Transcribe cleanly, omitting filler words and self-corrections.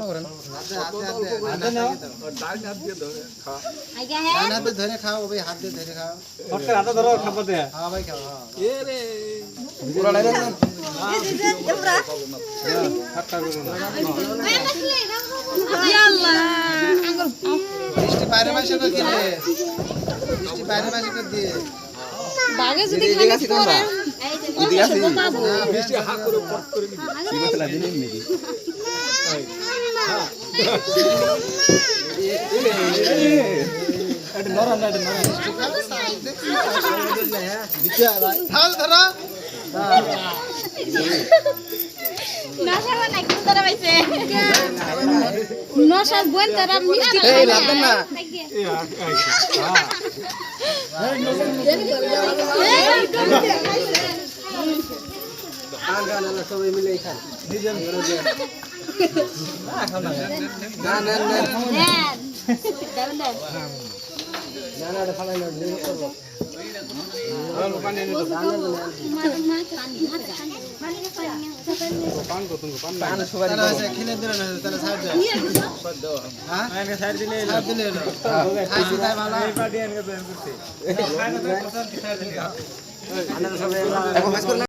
প্রশ্ন করেন। ডান হাতে ধরে খাও ভাই, হাত দিয়ে ধরে খাও। হাতে ধরো খাবার দে। হ্যাঁ ভাই খাও। পুরা লাইনে বৃষ্টি বাইরে মাসে তো দিলে, বৃষ্টি বাইরে মাসে তো দিয়ে। বাগে যদি খালি করে এদিকে আসি বৃষ্টি হাত করে পট করে দিবি। কি মশলা দিলেন নাকি এটা নরম না, এটা নরম। থাল ধরো। নশা বানাই কোন তারা পাইছে নশার বোন তারা মিষ্টি এই লাগবে না সবাই মিলে খান। না না না না না খালাই না নিয়ে করব। পান সুপারি তারা আছে কিনে দিল না, তারা ছাড় দেয়। হ্যাঁ আইনে সাইড দিলে ছাড় দিলে হলো। খাইছি তাই ভালো। এই পার্টি আনকে তো করতে। এখন কাজ করলাম